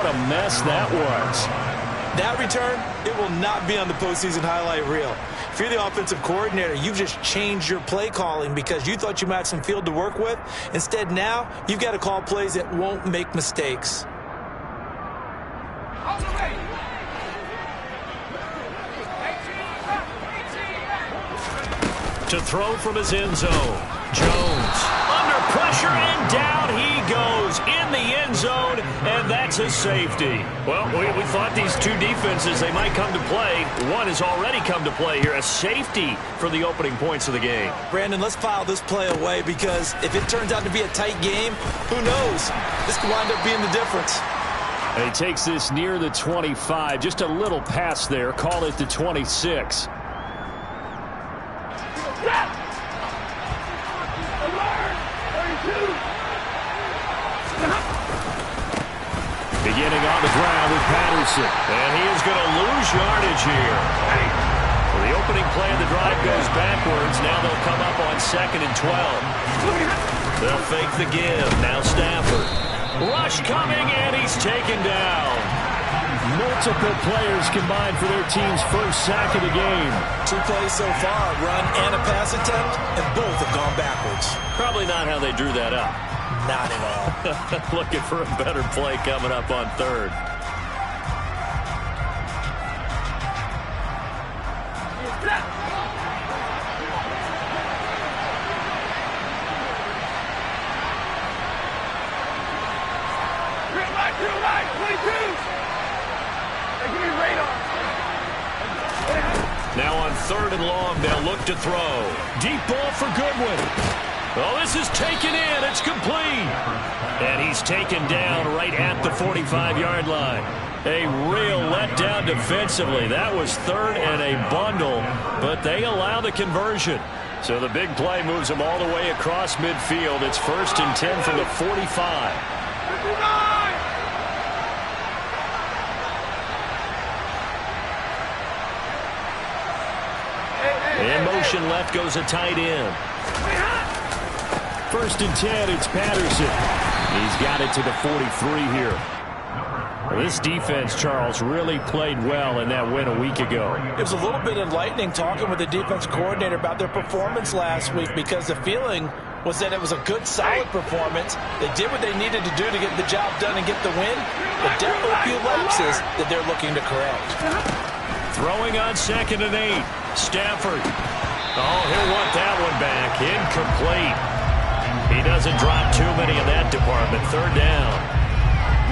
a mess that was. That return, it will not be on the postseason highlight reel. If you're the offensive coordinator, you've just changed your play calling because you thought you might have some field to work with. Instead, now, you've got to call plays that won't make mistakes. To throw from his end zone. Jones under pressure and down he goes in the end zone, and that's a safety. Well, we thought these two defenses, they might come to play. One has already come to play here, a safety for the opening points of the game. Brandon, let's file this play away because if it turns out to be a tight game, who knows? This could wind up being the difference. And he takes this near the 25, just a little pass there, call it the 26. Beginning on the ground with Patterson. And he is going to lose yardage here. Well, the opening play of the drive goes backwards. Now they'll come up on 2nd and 12. They'll fake the give. Now Stafford. Rush coming, and he's taken down. Multiple players combined for their team's first sack of the game. 2 plays so far, a run and a pass attempt, and both have gone backwards. Probably not how they drew that up. Not at all. Looking for a better play coming up on 3rd. Now on 3rd and long, they'll look to throw. Deep ball for Goodwin. Oh, this is taken in. It's complete. And he's taken down right at the 45-yard line. A real letdown defensively. That was 3rd and a bundle, but they allow the conversion. So the big play moves them all the way across midfield. It's 1st and 10 from the 45. In motion left goes a tight end. 1st and 10, it's Patterson. He's got it to the 43 here. Well, this defense, Charles, really played well in that win a week ago. It was a little bit enlightening talking with the defense coordinator about their performance last week because the feeling was that it was a good, solid performance. They did what they needed to do to get the job done and get the win, but definitely a few lapses that they're looking to correct. Throwing on 2nd and 8. Stafford. Oh, he'll want that one back. Incomplete. He doesn't drop too many in that department. 3rd down.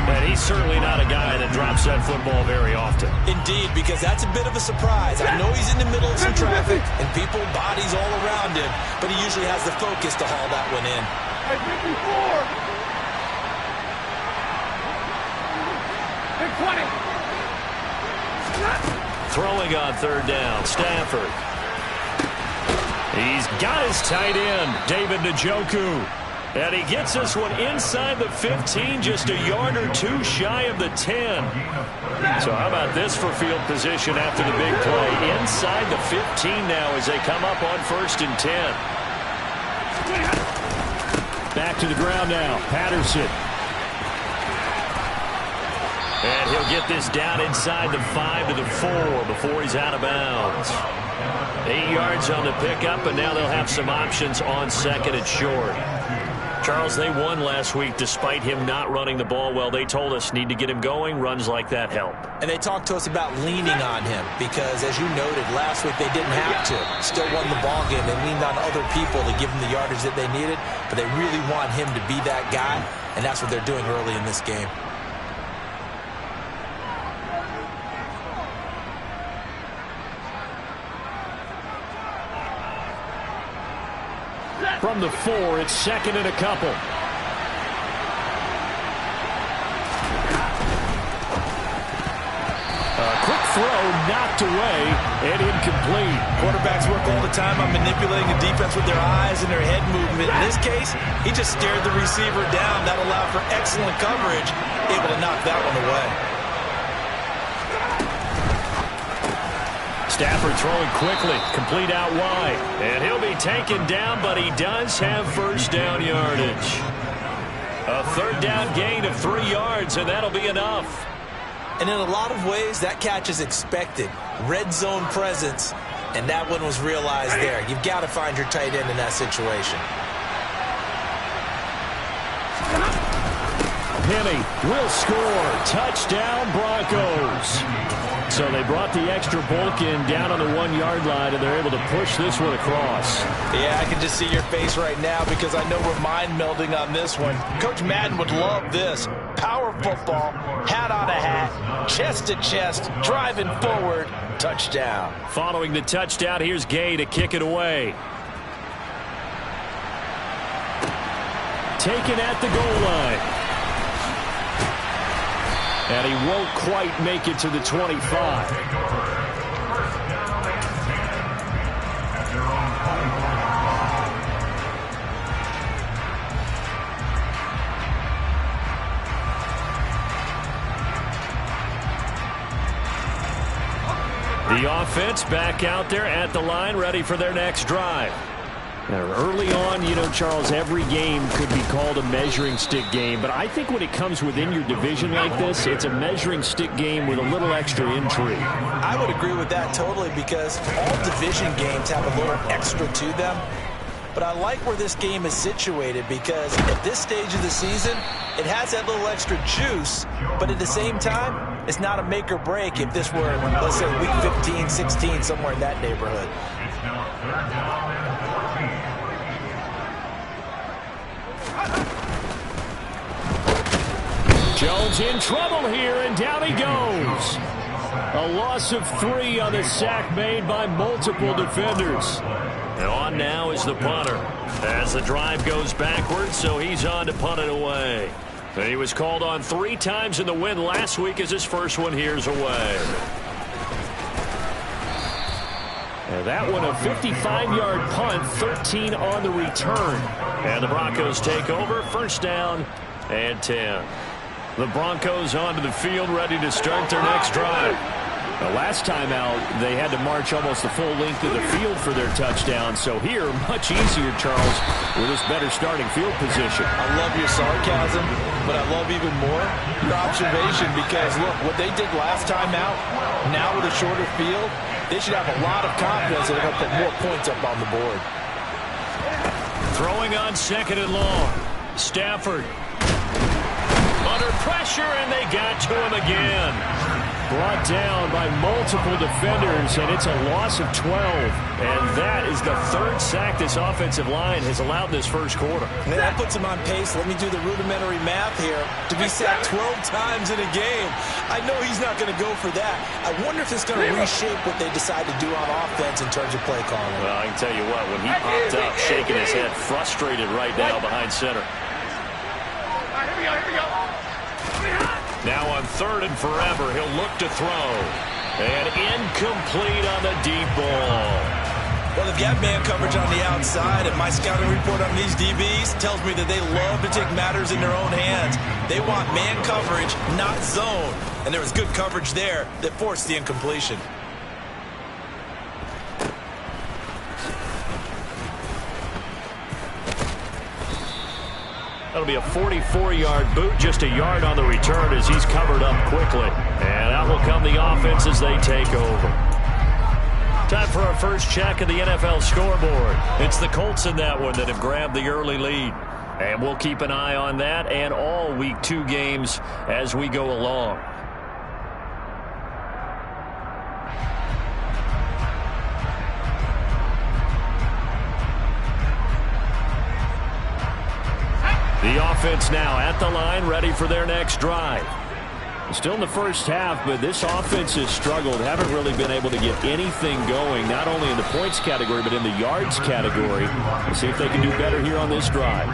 And he's certainly not a guy that drops that football very often. Indeed, because that's a bit of a surprise. I know he's in the middle of some traffic and people, bodies all around him, but he usually has the focus to haul that one in. Throwing on 3rd down, Stafford. He's got his tight end, David Njoku. And he gets this one inside the 15, just a yard or 2 shy of the 10. So how about this for field position after the big play? Inside the 15 now as they come up on 1st and 10. Back to the ground now, Patterson. And he'll get this down inside the 5 to the 4 before he's out of bounds. 8 yards on the pickup, and now they'll have some options on 2nd and short. Charles, they won last week despite him not running the ball well. They told us need to get him going. Runs like that help. And they talked to us about leaning on him because, as you noted, last week they didn't have to. Still won the ball game. They leaned on other people to give them the yardage that they needed, but they really want him to be that guy, and that's what they're doing early in this game. From the 4, it's 2nd and a couple. Quick throw knocked away and incomplete. Quarterbacks work all the time on manipulating the defense with their eyes and their head movement. In this case, he just stared the receiver down. That allowed for excellent coverage, able to knock that one away. Stafford throwing quickly, complete out wide. And he'll be taken down, but he does have 1st down yardage. A third down gain of 3 yards, and that'll be enough. And in a lot of ways, that catch is expected. Red zone presence, and that one was realized there. You've got to find your tight end in that situation. Penny will score. Touchdown, Broncos. So they brought the extra bulk in down on the 1-yard line, and they're able to push this one across. Yeah, I can just see your face right now because I know we're mind melding on this one. Coach Madden would love this. Power football, hat on a hat, chest to chest, driving forward, touchdown. Following the touchdown, here's Gay to kick it away. Taken at the goal line. And he won't quite make it to the 25. The offense back out there at the line, ready for their next drive. Early on, you know, Charles, every game could be called a measuring stick game, but I think when it comes within your division like this, it's a measuring stick game with a little extra intrigue. I would agree with that totally because all division games have a little extra to them. But I like where this game is situated because at this stage of the season, it has that little extra juice, but at the same time, it's not a make or break if this were, let's say, week 15, 16, somewhere in that neighborhood. Jones in trouble here, and down he goes. A loss of 3 on the sack made by multiple defenders. And on now is the punter as the drive goes backwards, so he's on to punt it away. And he was called on 3 times in the win last week as his first one here's away. And that one a 55-yard punt, 13 on the return. And the Broncos take over, first down and 10. The Broncos onto the field, ready to start their next drive. The last time out, they had to march almost the full length of the field for their touchdown. So here, much easier, Charles, with this better starting field position. I love your sarcasm, but I love even more your observation because, look, what they did last time out, now with a shorter field, they should have a lot of confidence that they're going to put more points up on the board. Throwing on second and long. Stafford. Under pressure, and they got to him again. Brought down by multiple defenders, and it's a loss of 12. And that is the 3rd sack this offensive line has allowed this first quarter. Man, that puts him on pace. Let me do the rudimentary math here. To be sacked 12 times in a game, I know he's not going to go for that. I wonder if it's going to reshape what they decide to do on offense in terms of play calling. Well, I can tell you what, when he popped up, shaking his head, frustrated right now behind center. Here we go. Now on 3rd and forever, he'll look to throw. And incomplete on the deep ball. Well, they've got man coverage on the outside, and my scouting report on these DBs tells me that they love to take matters in their own hands. They want man coverage, not zone. And there was good coverage there that forced the incompletion. That'll be a 44-yard boot, just a yard on the return as he's covered up quickly. And out will come the offense as they take over. Time for our first check of the NFL scoreboard. It's the Colts in that one that have grabbed the early lead. And we'll keep an eye on that and all Week 2 games as we go along. The offense now at the line, ready for their next drive. Still in the first half, but this offense has struggled. Haven't really been able to get anything going, not only in the points category, but in the yards category. We'll see if they can do better here on this drive.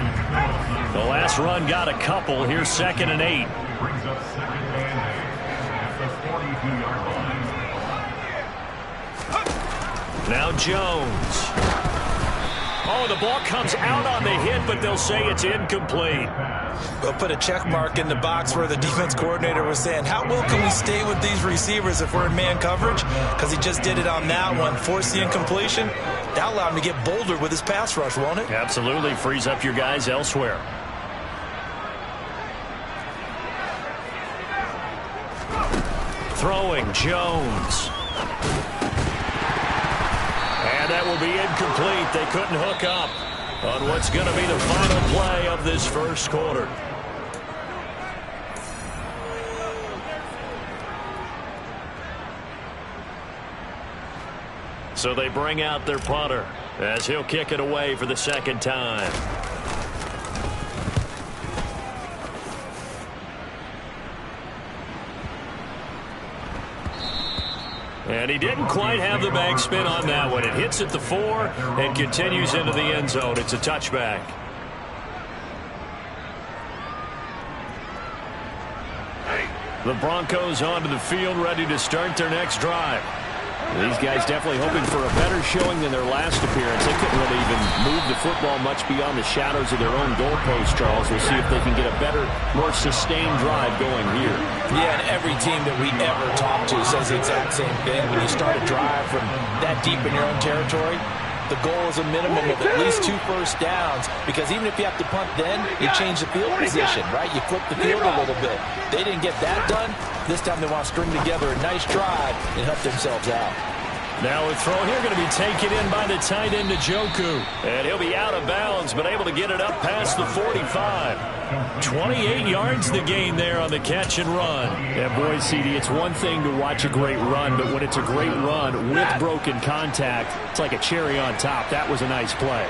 The last run got a couple. Here's 2nd and 8. Now Jones. Oh, the ball comes out on the hit, but they'll say it's incomplete. We'll put a check mark in the box where the defense coordinator was saying, how well can we stay with these receivers if we're in man coverage? Because he just did it on that one, forced the incompletion. That allowed him to get bolder with his pass rush, won't it? Absolutely. Frees up your guys elsewhere. Throwing, Jones. And that will be incomplete. They couldn't hook up on what's going to be the final play of this first quarter. So they bring out their punter as he'll kick it away for the second time. And he didn't quite have the backspin on that one. It hits at the 4 and continues into the end zone. It's a touchback. The Broncos onto the field, ready to start their next drive. These guys definitely hoping for a better showing than their last appearance. They couldn't really even move the football much beyond the shadows of their own goalpost, Charles. We'll see if they can get a better, more sustained drive going here. Yeah, and every team that we ever talk to says the exact same thing. When you start a drive from that deep in your own territory, the goal is a minimum of at least 2 first downs, because even if you have to punt then, you change the field position, right? You flip the field a little bit. They didn't get that done. This time they want to string together a nice drive and help themselves out. Now a throw here going to be taken in by the tight end, Njoku. And he'll be out of bounds, but able to get it up past the 45. 28 yards the gain there on the catch and run. And boy, CD, it's one thing to watch a great run, but when it's a great run with broken contact, it's like a cherry on top. That was a nice play.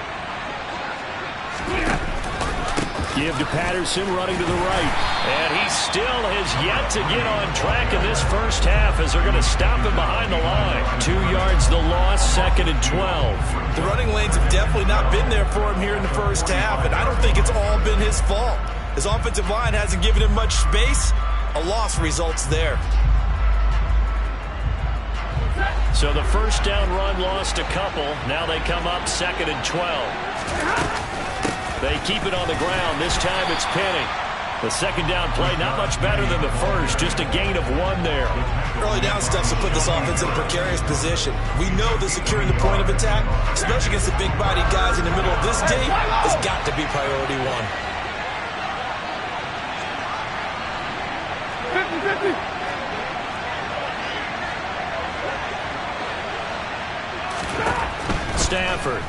Give to Patterson, running to the right. And he still has yet to get on track in this first half as they're going to stop him behind the line. 2 yards the loss, 2nd and 12. The running lanes have definitely not been there for him here in the first half, and I don't think it's all been his fault. His offensive line hasn't given him much space. A loss results there. So the first down run lost a couple. Now they come up 2nd and 12. They keep it on the ground. This time it's Penny. The second down play, not much better than the first. Just a gain of 1 there. Early down steps will put this offense in a precarious position. We know that securing the point of attack, especially against the big-bodied guys in the middle of this day, has got to be priority 1. 50-50. Stafford.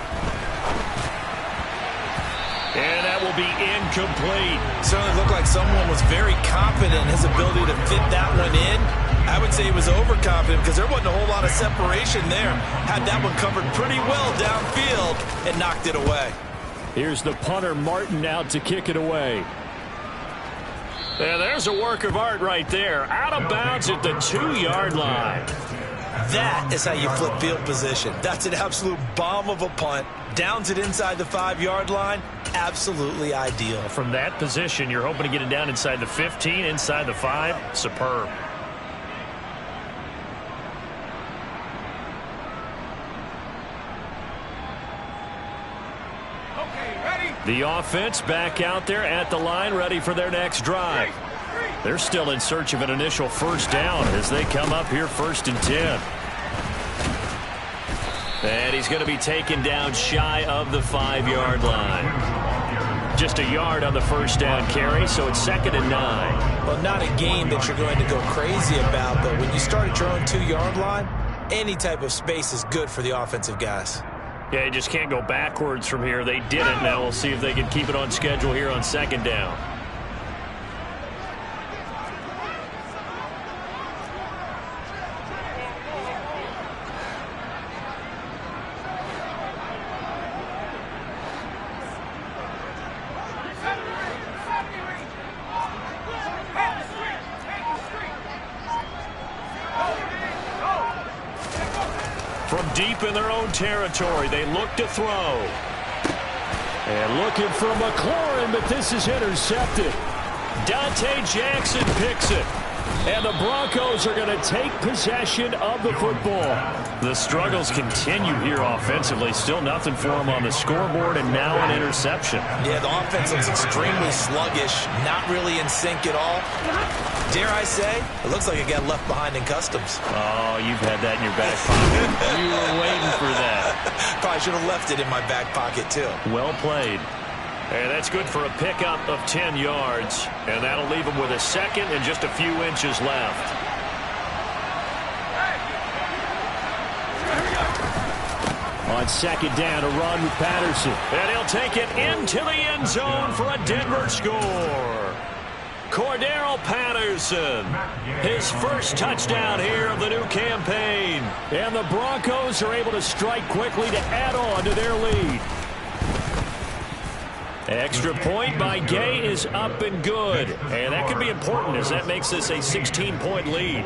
And that will be incomplete. Certainly looked like someone was very confident in his ability to fit that one in. I would say he was overconfident because there wasn't a whole lot of separation there. Had that one covered pretty well downfield and knocked it away. Here's the punter, Martin, out to kick it away. And there's a work of art right there. Out of bounds at the 2-yard line. That is how you flip field position. That's an absolute bomb of a punt. Downs it inside the 5-yard line. Absolutely ideal. From that position, you're hoping to get it down inside the 15, inside the 5. Superb. Okay, ready? The offense back out there at the line, ready for their next drive. They're still in search of an initial first down as they come up here 1st and 10. And he's going to be taken down shy of the 5-yard line. Just a yard on the first down carry, so it's 2nd and 9. Well, not a game that you're going to go crazy about, but when you start at your own 2-yard line, any type of space is good for the offensive guys. Yeah, you just can't go backwards from here. They did it. Now we'll see if they can keep it on schedule here on 2nd down. From deep in their own territory, they look to throw. And looking for McLaurin, but this is intercepted. Dante Jackson picks it. And the Broncos are going to take possession of the football. The struggles continue here offensively. Still nothing for them on the scoreboard, and now an interception. Yeah, the offense looks extremely sluggish, not really in sync at all. Dare I say, it looks like it got left behind in customs. Oh, you've had that in your back pocket. You were waiting for that. Probably should have left it in my back pocket, too. Well played. And that's good for a pickup of 10 yards. And that'll leave them with a 2nd and just a few inches left. On second down, a run with Patterson. And he'll take it into the end zone for a Denver score. Cordero Patterson, his first touchdown here of the new campaign. And the Broncos are able to strike quickly to add on to their lead. Extra point by Gay is up and good. And that could be important as that makes this a 16-point lead.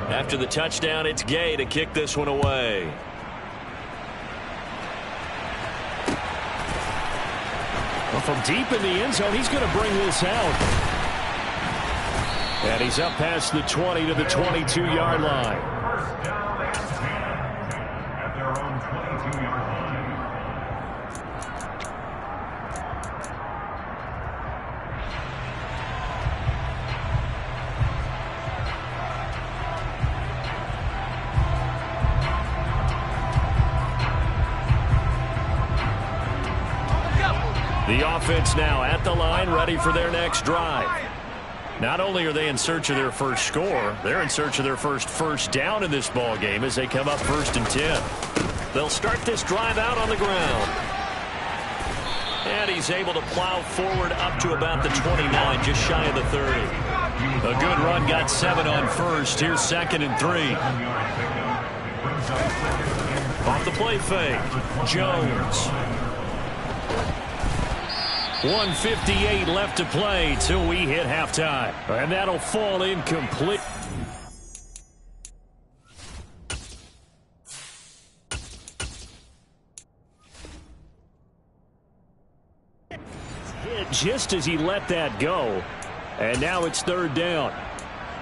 After the touchdown, it's Gay to kick this one away. Well, from deep in the end zone, he's going to bring this out. And he's up past the 20 to the 22-yard line. First down and 10 at their own 22-yard line. The offense now at the line, ready for their next drive. Not only are they in search of their first score, they're in search of their first down in this ball game as they come up 1st and 10. They'll start this drive out on the ground. And he's able to plow forward up to about the 29, just shy of the 30. A good run, got 7 on first. Here's 2nd and 3. Off the play fake, Jones. 1:58 left to play till we hit halftime. And that'll fall incomplete. Hit just as he let that go. And now it's 3rd down.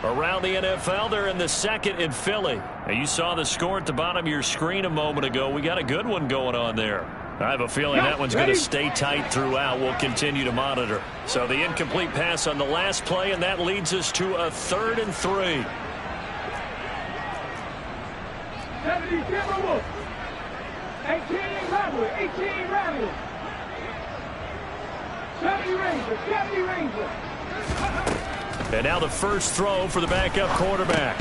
Around the NFL, they're in the 2nd in Philly. Now, you saw the score at the bottom of your screen a moment ago. We got a good one going on there. I have a feeling that one's going to stay tight throughout. We'll continue to monitor. So the incomplete pass on the last play, and that leads us to a 3rd and 3. 70 Timberwolves. 18 Rebels. 18 Rebels. 70 Rangers. 70 Rangers. And now the first throw for the backup quarterback.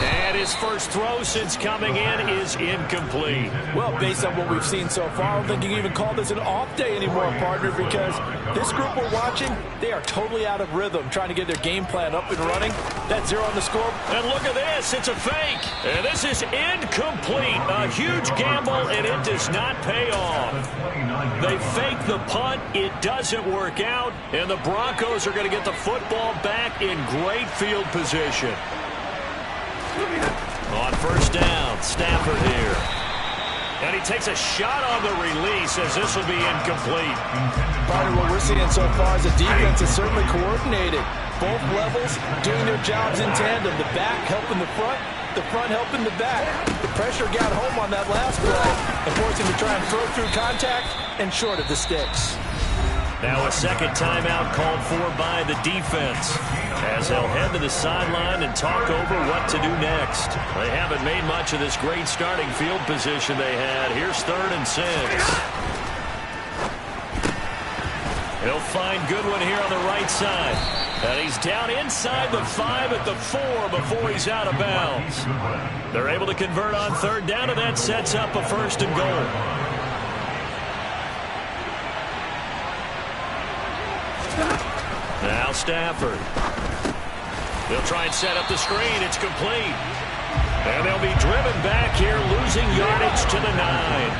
And his first throw since coming in is incomplete. Well, based on what we've seen so far, I don't think you can even call this an off day anymore, partner, because this group we're watching, they are totally out of rhythm, trying to get their game plan up and running. That 0 on the score. And look at this. It's a fake. And this is incomplete. A huge gamble, and it does not pay off. They fake the punt. It doesn't work out. And the Broncos are going to get the football back in great field position. On first down, Stafford here. And he takes a shot on the release as this will be incomplete. Part of what we're seeing so far is the defense is certainly coordinated. Both levels doing their jobs in tandem. The back helping the front helping the back. The pressure got home on that last play and forced him to try and throw through contact and short of the sticks. Now a second timeout called for by the defense as they'll head to the sideline and talk over what to do next. They haven't made much of this great starting field position they had. Here's 3rd and 6. He'll find Goodwin here on the right side. And he's down inside the 5 at the 4 before he's out of bounds. They're able to convert on 3rd down, and that sets up a 1st and goal. Now Stafford. They'll try and set up the screen. It's complete. And they'll be driven back here, losing yardage to the 9.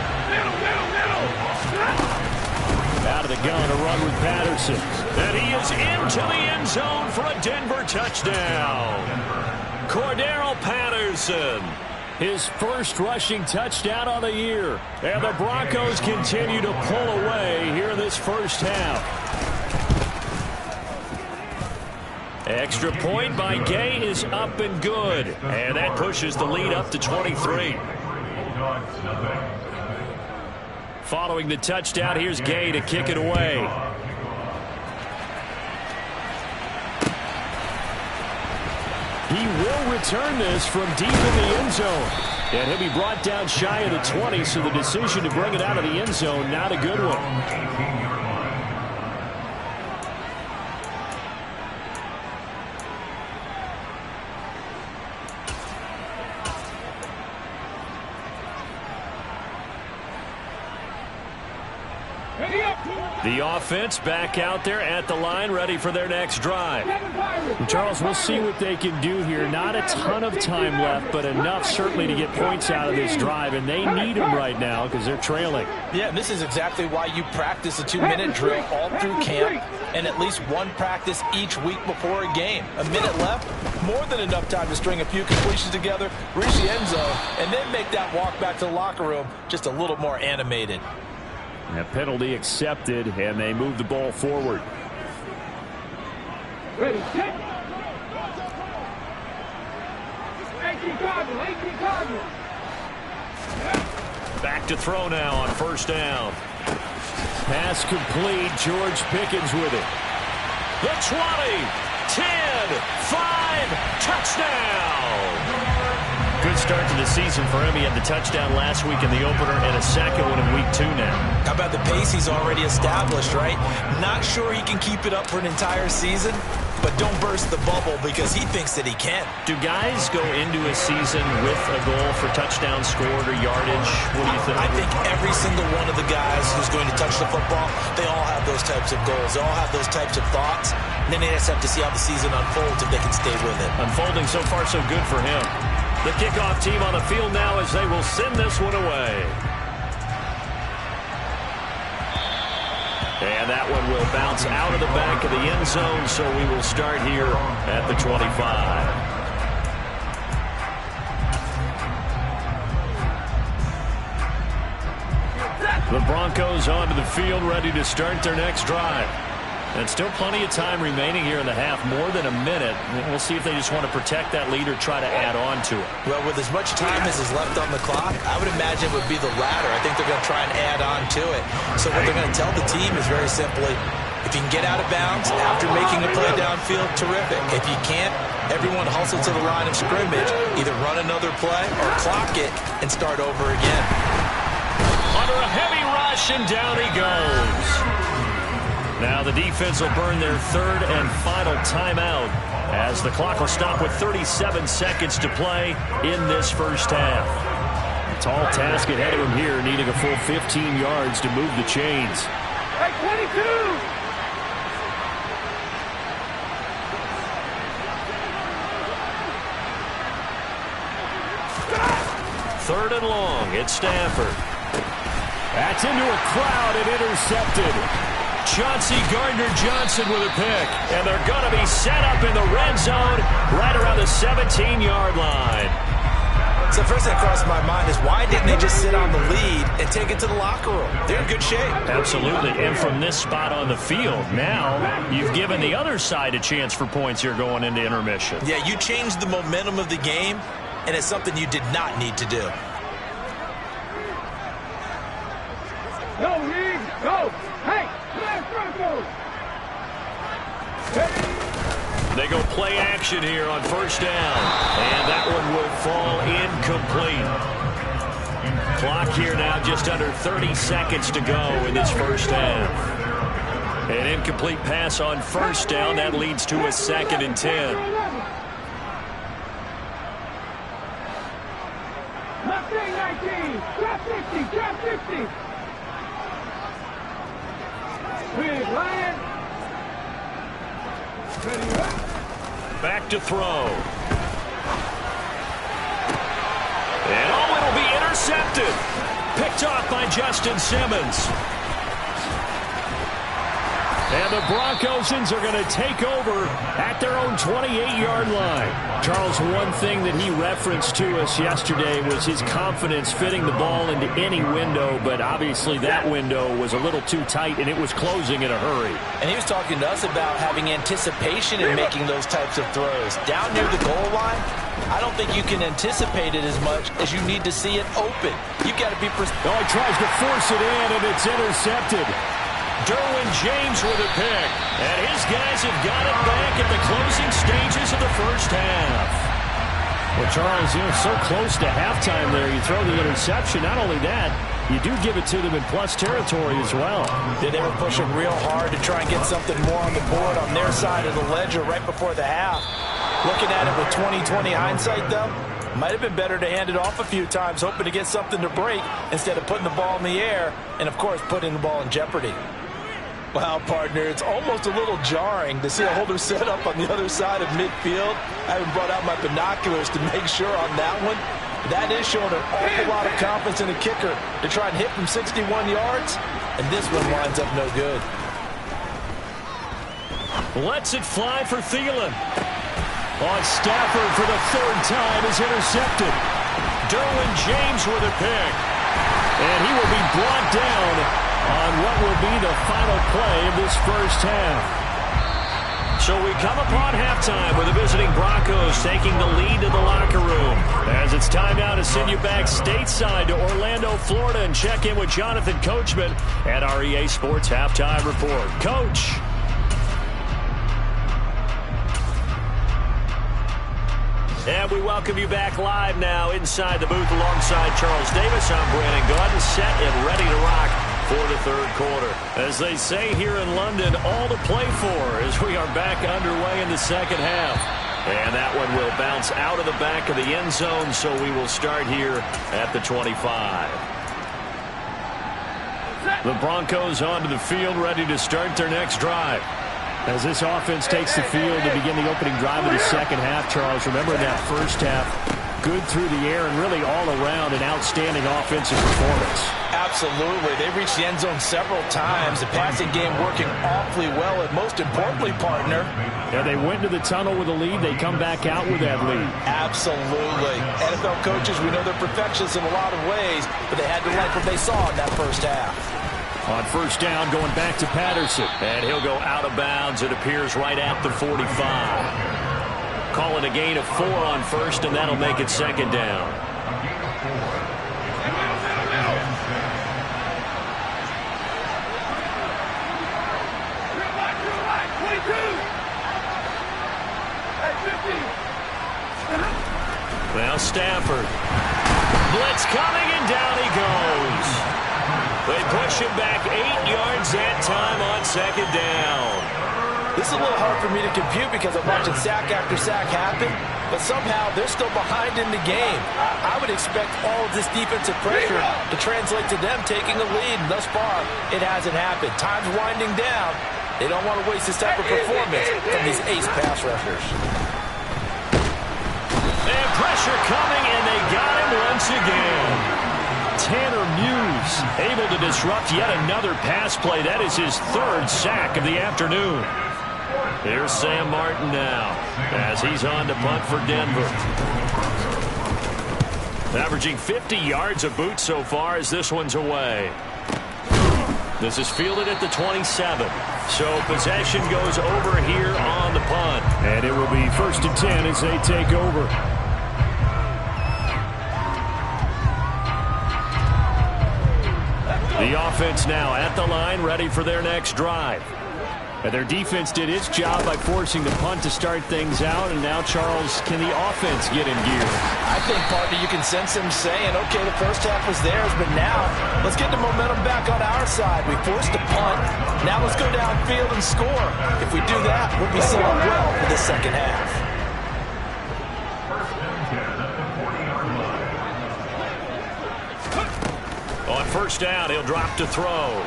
Out of the gun, a run with Patterson. And he is into the end zone for a Denver touchdown. Cordero Patterson. His first rushing touchdown on the year. And the Broncos continue to pull away here in this first half. Extra point by Gay is up and good. And that pushes the lead up to 23. Following the touchdown, here's Gay to kick it away. He will return this from deep in the end zone. And he'll be brought down shy of the 20, so the decision to bring it out of the end zone, not a good one. The offense back out there at the line, ready for their next drive. Charles, we'll see what they can do here. Not a ton of time left, but enough certainly to get points out of this drive, and they need them right now because they're trailing. Yeah, and this is exactly why you practice a 2-minute drill all through camp and at least one practice each week before a game. A minute left, more than enough time to string a few completions together, reach the end zone, and then make that walk back to the locker room just a little more animated. A penalty accepted, and they move the ball forward. Ready, set. 18 Cardinals, 18 Cardinals. Back to throw now on first down. Pass complete. George Pickens with it. The 20, 10, 5, touchdown. Good start to the season for him. He had the touchdown last week in the opener and a second one in week 2 now. How about the pace he's already established, right? Not sure he can keep it up for an entire season, but don't burst the bubble because he thinks that he can. Do guys go into a season with a goal for touchdown scored or yardage? What do you think? I think every single one of the guys who's going to touch the football, they all have those types of goals. They all have those types of thoughts. And then they just have to see how the season unfolds if they can stay with it. Unfolding so far so good for him. The kickoff team on the field now as they will send this one away. And that one will bounce out of the back of the end zone, so we will start here at the 25. The Broncos onto the field, ready to start their next drive. And still plenty of time remaining here in the half, more than a minute. We'll see if they just want to protect that lead or try to add on to it. Well, with as much time as is left on the clock, I would imagine it would be the latter. I think they're going to try and add on to it. So what they're going to tell the team is very simply, if you can get out of bounds after making a play downfield, terrific. If you can't, everyone hustle to the line of scrimmage, either run another play or clock it and start over again. Under a heavy rush, and down he goes. Now the defense will burn their third and final timeout as the clock will stop with 37 seconds to play in this first half. A tall task ahead of him here, needing a full 15 yards to move the chains. Hey, 22! Third and long, it's Stafford. That's into a crowd and intercepted. Chauncey Gardner-Johnson with a pick. And they're going to be set up in the red zone right around the 17-yard line. So the first thing that crossed my mind is why didn't they just sit on the lead and take it to the locker room? They're in good shape. Absolutely. And from this spot on the field, now you've given the other side a chance for points here going into intermission. Yeah, you changed the momentum of the game, and it's something you did not need to do. Go, Reed, go! Hey, left Broncos! Hey! They go play action here on first down. And that one will fall incomplete. Clock here now just under 30 seconds to go in this first half. An incomplete pass on first down. That leads to a 2nd and 10. Mustang 19, drop 50, drop 50. Big Lion. Ready, right? Back to throw. And oh, it'll be intercepted. Picked off by Justin Simmons. And the Broncosians are going to take over at their own 28-yard line. Charles, one thing that he referenced to us yesterday was his confidence fitting the ball into any window, but obviously that window was a little too tight, and it was closing in a hurry. And he was talking to us about having anticipation in making those types of throws. Down near the goal line, I don't think you can anticipate it as much as you need to see it open. You've got to be precise. Oh, he tries to force it in, and it's intercepted. Derwin James with a pick. And his guys have got it back at the closing stages of the first half. Well, Charles, you're so close to halftime there. You throw the interception. Not only that, you do give it to them in plus territory as well. They were pushing real hard to try and get something more on the board on their side of the ledger right before the half. Looking at it with 20/20 hindsight, though, Might have been better to hand it off a few times, hoping to get something to break instead of putting the ball in the air and, of course, putting the ball in jeopardy. Wow, partner, it's almost a little jarring to see a holder set up on the other side of midfield. I haven't brought out my binoculars to make sure on that one. That is showing an awful lot of confidence in the kicker to try and hit from 61 yards, and this one winds up no good. Lets it fly for Thielen. On Stafford for the third time is intercepted. Derwin James with a pick. And he will be brought down on what will be the final play of this first half. So we come upon halftime with the visiting Broncos taking the lead to the locker room. As it's time now to send you back stateside to Orlando, Florida, and check in with Jonathan Coachman at our EA Sports Halftime Report. Coach. And we welcome you back live now inside the booth alongside Charles Davis. I'm Brandon Gaudin, set and ready to rock for the third quarter. As they say here in London, all to play for as we are back underway in the second half. And that one will bounce out of the back of the end zone, so we will start here at the 25. The Broncos onto the field, ready to start their next drive. As this offense takes the field to begin the opening drive of the second half, Charles, remember that first half, good through the air and really all around an outstanding offensive performance. Absolutely. They reached the end zone several times. The passing game working awfully well, and most importantly, partner. Yeah, they went to the tunnel with a lead. They come back out with that lead. Absolutely. NFL coaches, we know they're perfectionists in a lot of ways, but they had to like what they saw in that first half. On first down, going back to Patterson. And he'll go out of bounds, it appears, right at the 45. Calling a gain of 4 on first, and that'll make it second down. Now Stafford. Blitz coming, and down he goes. They push him back 8 yards that time on second down. This is a little hard for me to compute because I'm watching sack after sack happen, but somehow they're still behind in the game. I would expect all of this defensive pressure to translate to them taking a lead, and thus far, it hasn't happened. Time's winding down. They don't want to waste this type of performance from these ace pass rushers. And pressure coming, and they got him once again. Tanner Muse able to disrupt yet another pass play. That is his third sack of the afternoon. Here's Sam Martin now as he's on to punt for Denver. Averaging 50 yards a boot so far as this one's away. This is fielded at the 27. So possession goes over here on the punt. And it will be 1st and 10 as they take over. The offense now at the line, ready for their next drive. And their defense did its job by forcing the punt to start things out. And now, Charles, can the offense get in gear? I think, partner, you can sense them saying, okay, the first half was theirs, but now let's get the momentum back on our side. We forced a punt. Now let's go downfield and score. If we do that, we'll be set up well for the second half. On first down, he'll drop to throw.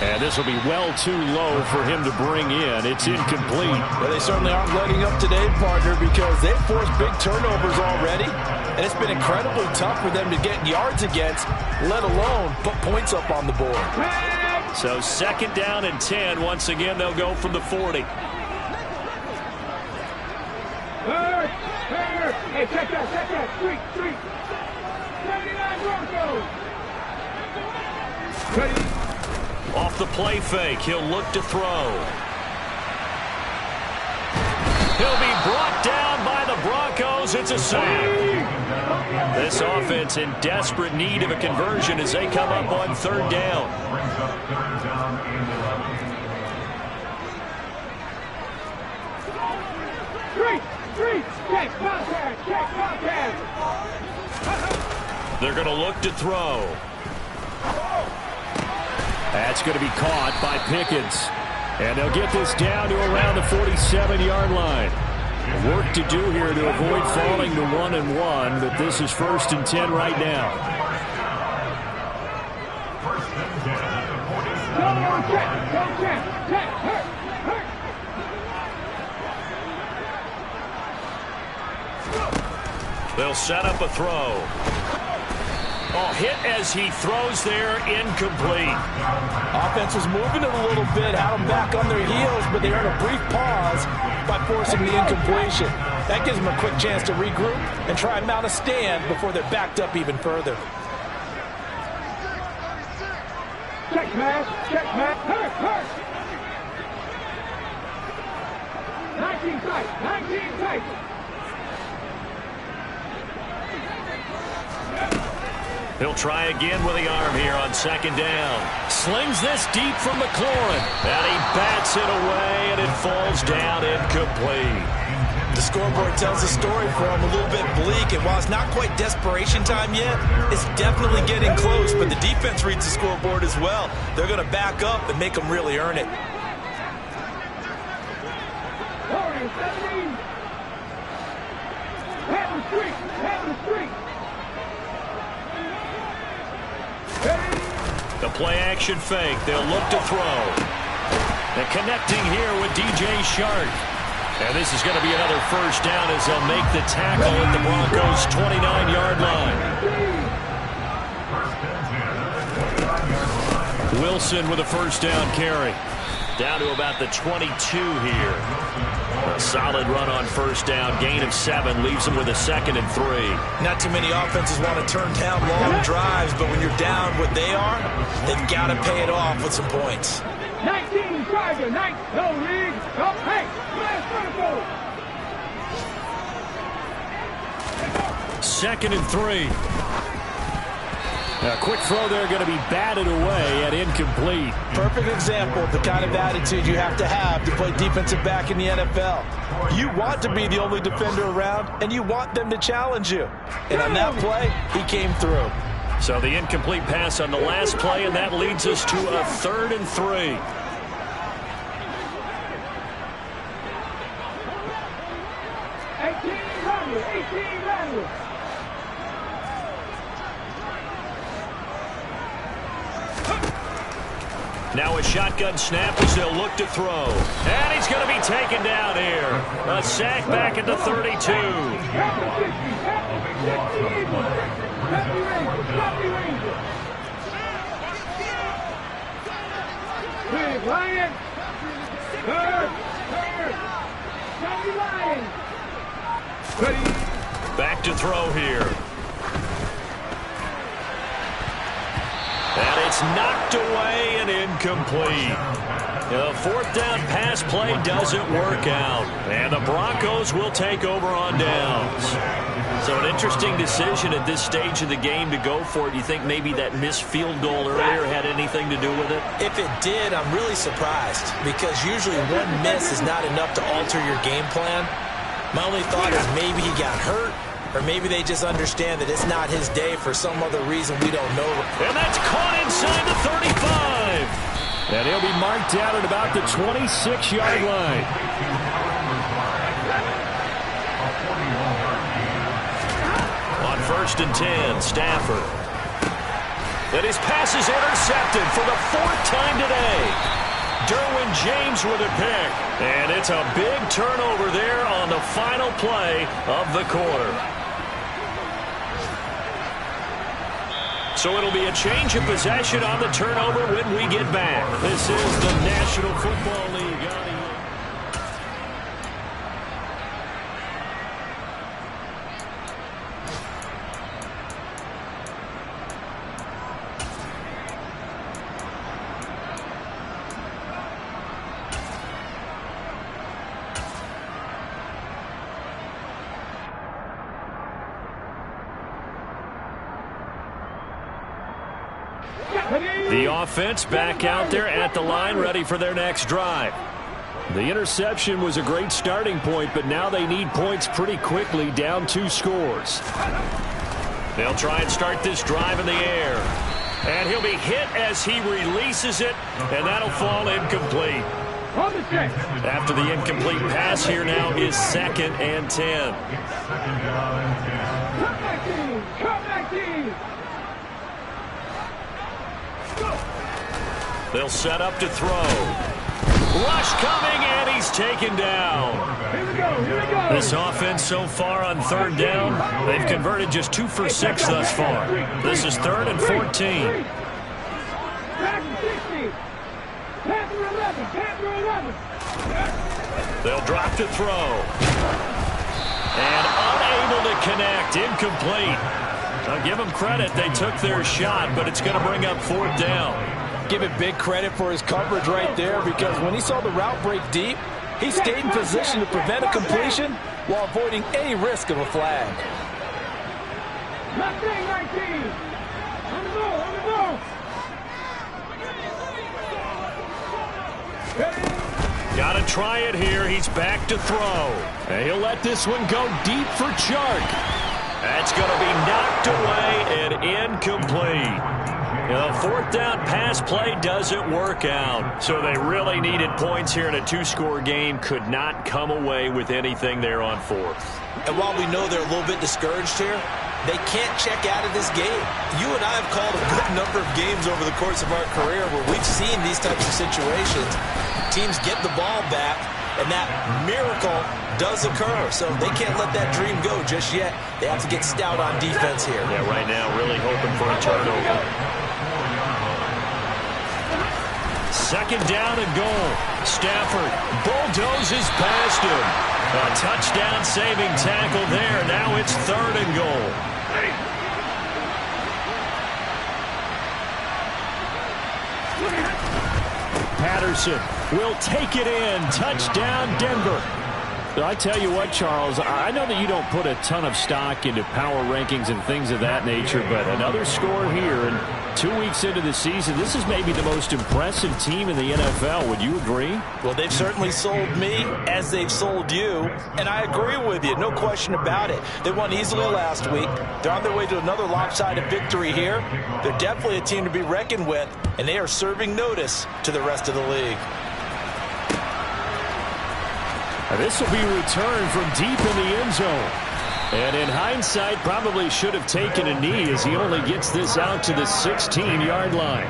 And this will be well too low for him to bring in. It's incomplete. Well, they certainly aren't letting up today, partner, because they've forced big turnovers already. And it's been incredibly tough for them to get yards against, let alone put points up on the board. So second down and 10. Once again, they'll go from the 40. Hey, check that. Street. 79 Broncos. Ready? Off the play fake, he'll look to throw. He'll be brought down by the Broncos. It's a sack. This offense in desperate need of a conversion as they come up on third down. Street. Check contact. They're going to look to throw. That's going to be caught by Pickens. And they'll get this down to around the 47-yard line. Work work to do here to avoid falling to 1-1, but this is 1st and 10 right now. They'll set up a throw. Oh, hit as he throws there, incomplete. Offense was moving it a little bit, had them back on their heels, but they earned a brief pause by forcing the incompletion. That gives them a quick chance to regroup and try and mount a stand before they're backed up even further. Check, man. Check, man. Hurt. 19 tight. 19 tight. He'll try again with the arm here on 2nd down. Slings this deep from McLaurin. And he bats it away, and it falls down incomplete. The scoreboard tells a story for him, a little bit bleak, and while it's not quite desperation time yet, it's definitely getting close, but the defense reads the scoreboard as well. They're going to back up and make them really earn it. The play-action fake. They'll look to throw. And connecting here with DJ Shark. And this is going to be another 1st down as they'll make the tackle at the Broncos' 29-yard line. Wilson with a 1st down carry. Down to about the 22 here. A solid run on 1st down. Gain of 7 leaves them with a 2nd and 3. Not too many offenses want to turn down long drives, but when you're down what they are, they've got to pay it off with some points. 19 driver, 9, no lead, no hey, last 2nd and 3. A quick throw there going to be batted away at incomplete. Perfect example of the kind of attitude you have to play defensive back in the NFL. You want to be the only defender around, and you want them to challenge you. And on that play, he came through. So the incomplete pass on the last play, and that leads us to a 3rd and 3. Now a shotgun snap as they'll look to throw. And he's going to be taken down here. A sack back at the 32. Back to throw here. And it's knocked away and incomplete. The 4th down pass play doesn't work out. And the Broncos will take over on downs. So an interesting decision at this stage of the game to go for it. You think maybe that missed field goal earlier had anything to do with it? If it did, I'm really surprised, because usually one miss is not enough to alter your game plan. My only thought is maybe he got hurt, or maybe they just understand that it's not his day for some other reason we don't know. And that's caught inside the 35. And he'll be marked out at about the 26-yard line. On 1st and 10, Stafford. And his pass is intercepted for the 4th time today. Derwin James with a pick. And it's a big turnover there on the final play of the quarter. So it'll be a change of possession on the turnover when we get back. This is the National Football League. The offense back out there at the line, ready for their next drive. The interception was a great starting point, but now they need points pretty quickly, down 2 scores. They'll try and start this drive in the air. And he'll be hit as he releases it, and that'll fall incomplete. On the 6. After the incomplete pass, here now is 2nd and 10. Comeback team. Comeback team. They'll set up to throw. Rush coming, and he's taken down. Here we go. Here we go. This offense so far on 3rd down, they've converted just 2 for 6 thus far. This is 3rd and 14. Back to 60. Panther 11. Panther 11. They'll drop to throw. And unable to connect. Incomplete. I'll give them credit. They took their shot, but it's going to bring up 4th down. Give it big credit for his coverage right there, because when he saw the route break deep, he stayed in position to prevent a completion while avoiding any risk of a flag. Left thing 19. On the ball. On the ball. Got to try it here. He's back to throw. And he'll let this one go deep for Chark. That's going to be knocked away and incomplete. The 4th down pass play doesn't work out. So they really needed points here in a 2-score game. Could not come away with anything there on 4th. And while we know they're a little bit discouraged here, they can't check out of this game. You and I have called a good number of games over the course of our career where we've seen these types of situations. Teams get the ball back, and that miracle does occur. So they can't let that dream go just yet. They have to get stout on defense here. Yeah, right now really hoping for a turnover. 2nd down and goal. Stafford bulldozes past him. A touchdown-saving tackle there. Now it's 3rd and goal. Patterson will take it in. Touchdown, Denver. I tell you what, Charles, I know that you don't put a ton of stock into power rankings and things of that nature, but another score here, and 2 weeks into the season, this is maybe the most impressive team in the NFL. Would you agree? Well, they've certainly sold me as they've sold you, and I agree with you, no question about it. They won easily last week. They're on their way to another lopsided victory here. They're definitely a team to be reckoned with, and they are serving notice to the rest of the league. This will be returned from deep in the end zone. And in hindsight, probably should have taken a knee as he only gets this out to the 16-yard line.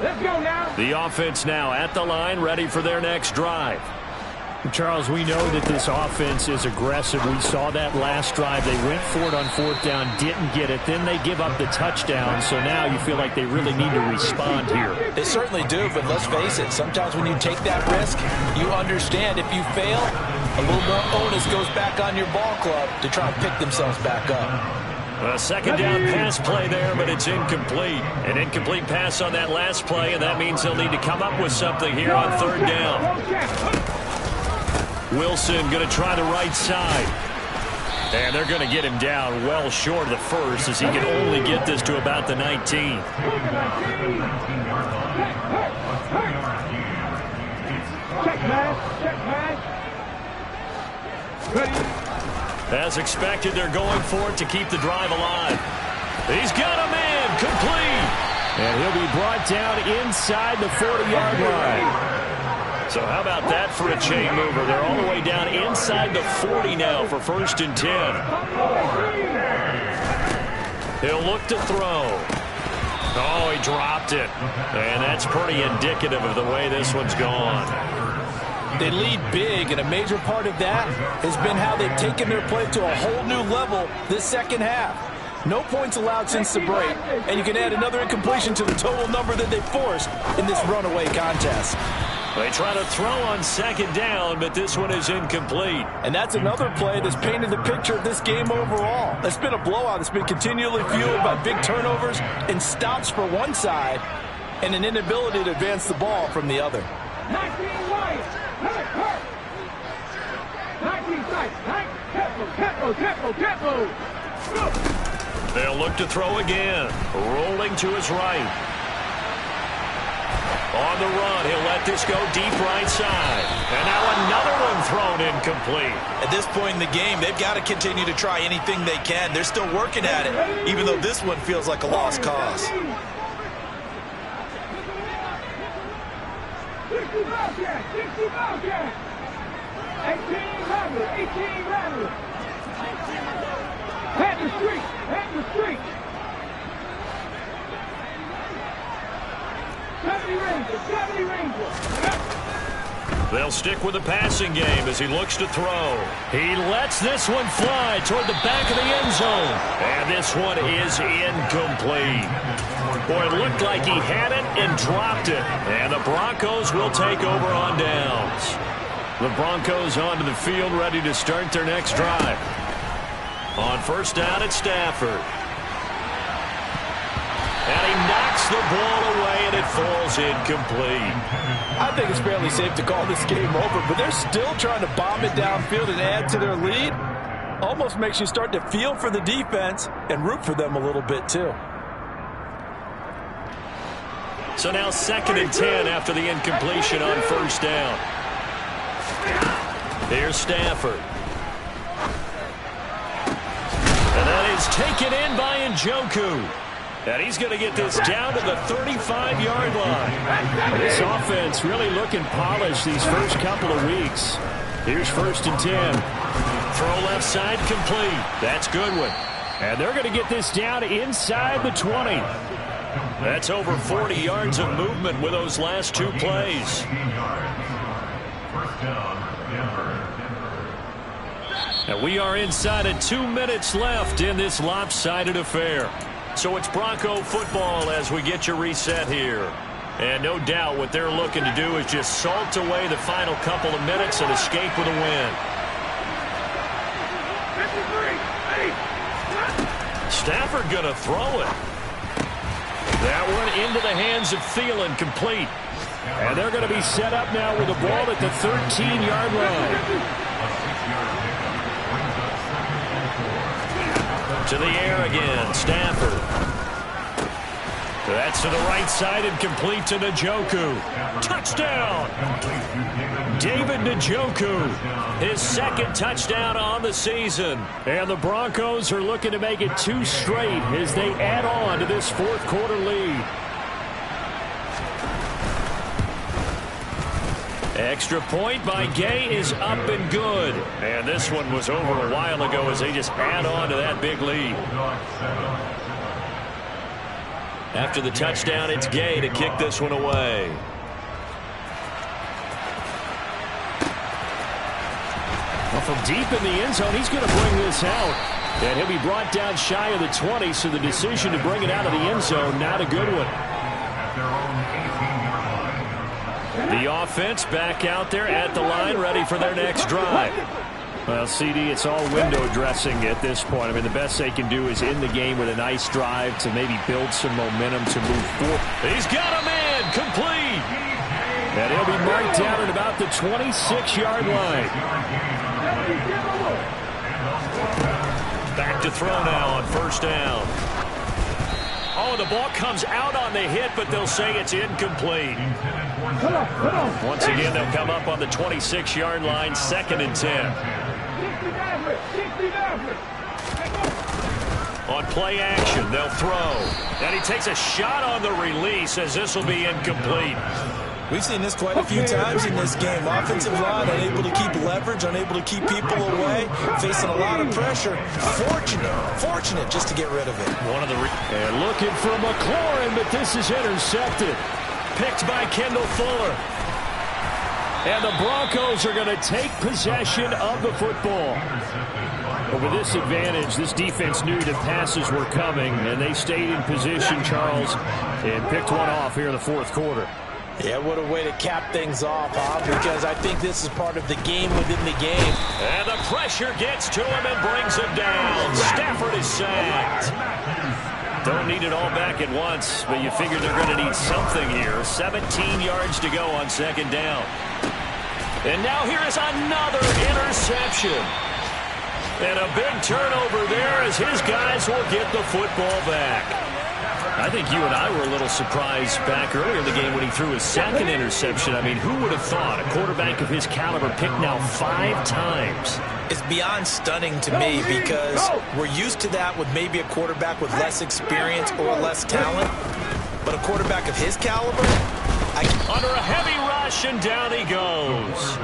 Let's go now. The offense now at the line, ready for their next drive. Charles, we know that this offense is aggressive. We saw that last drive. They went for it on 4th down, didn't get it. Then they give up the touchdown. So now you feel like they really need to respond here. They certainly do, but let's face it. Sometimes when you take that risk, you understand if you fail, a little more onus goes back on your ball club to try and pick themselves back up. A 2nd down pass play there, but it's incomplete. An incomplete pass on that last play, and that means they'll need to come up with something here on 3rd down. Wilson going to try the right side. And they're going to get him down well short of the 1st as he can only get this to about the 19. Check man. As expected, they're going for it to keep the drive alive. He's got a man, complete. And he'll be brought down inside the 40-yard line. So how about that for a chain mover? They're all the way down inside the 40 now for 1st and 10. He'll look to throw. Oh, he dropped it. And that's pretty indicative of the way this one's gone. They lead big, and a major part of that has been how they've taken their play to a whole new level this 2nd half. No points allowed since the break, and you can add another incompletion to the total number that they forced in this runaway contest. They try to throw on 2nd down, but this one is incomplete. And that's another play that's painted the picture of this game overall. It's been a blowout that's been continually fueled by big turnovers and stops for one side and an inability to advance the ball from the other. 19 wide. Hurt. 19 tight. Tempo. They'll look to throw again. Rolling to his right. On the run, he'll let this go deep right side. And now another one thrown incomplete. At this point in the game, they've got to continue to try anything they can. They're still working at it, even though this one feels like a lost cause. Bobcats, 60 Bobcats. 18 Rattlers, 18 Rattlers. Head the street, head the street. 70 Rangers, 70 Rangers. They'll stick with the passing game as he looks to throw. He lets this one fly toward the back of the end zone. And this one is incomplete. Boy, it looked like he had it and dropped it. And the Broncos will take over on downs. The Broncos onto the field, ready to start their next drive. On first down, it's Stafford. And he knocks the ball away, and it falls incomplete. I think it's fairly safe to call this game over, but they're still trying to bomb it downfield and add to their lead. Almost makes you start to feel for the defense and root for them a little bit, too. So now 2nd and 10 after the incompletion on first down. Here's Stafford. And that is taken in by Njoku. And he's going to get this down to the 35-yard line. This offense really looking polished these first couple of weeks. Here's 1st and 10. Throw left side complete. That's Goodwin. And they're going to get this down inside the 20. That's over 40 yards of movement with those last two plays. And we are inside of 2 minutes left in this lopsided affair. So it's Bronco football as we get you reset here. And no doubt what they're looking to do is just salt away the final couple of minutes and escape with a win. Stafford going to throw it. That one into the hands of Thielen, complete. And they're going to be set up now with the ball at the 13-yard line. To the air again, Stafford. That's to the right side and complete to Njoku. Touchdown! David Njoku, his 2nd touchdown on the season. And the Broncos are looking to make it 2 straight as they add on to this 4th quarter lead. Extra point by Gay is up and good. And this one was over a while ago as they just add on to that big lead. After the touchdown, it's Gay to kick this one away. Well, from deep in the end zone, he's going to bring this out. And he'll be brought down shy of the 20, so the decision to bring it out of the end zone, not a good one. The offense back out there at the line, ready for their next drive. Well, CD, it's all window dressing at this point. I mean, the best they can do is end the game with a nice drive to maybe build some momentum to move forward. He's got a man, complete. And he'll be marked down at about the 26-yard line. Back to throw now on first down. Oh, the ball comes out on the hit, but they'll say it's incomplete. Once again, they'll come up on the 26-yard line, 2nd and 10. On play action, they'll throw. And he takes a shot on the release as this will be incomplete. We've seen this quite a few times in this game. Offensive line unable to keep leverage, unable to keep people away, facing a lot of pressure. Fortunate just to get rid of it. And looking for McLaurin, but this is intercepted. Picked by Kendall Fuller. And the Broncos are going to take possession of the football. But with this advantage, this defense knew that passes were coming, and they stayed in position, Charles, and picked one off here in the 4th quarter. Yeah, what a way to cap things off, huh? Because I think this is part of the game within the game. And the pressure gets to him and brings him down. Stafford is sacked. Don't need it all back at once, but you figure they're going to need something here. 17 yards to go on 2nd down. And now here is another interception. And a big turnover there as his guys will get the football back. I think you and I were a little surprised back earlier in the game when he threw his 2nd interception. I mean, who would have thought a quarterback of his caliber picked now 5 times? It's beyond stunning to me because we're used to that with maybe a quarterback with less experience or less talent. But a quarterback of his caliber, under a heavy rush. slash, and down he goes.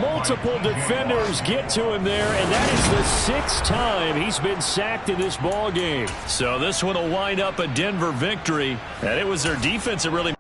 Multiple defenders get to him there, and that is the 6th time he's been sacked in this ball game. So this one will wind up a Denver victory, and it was their defense that really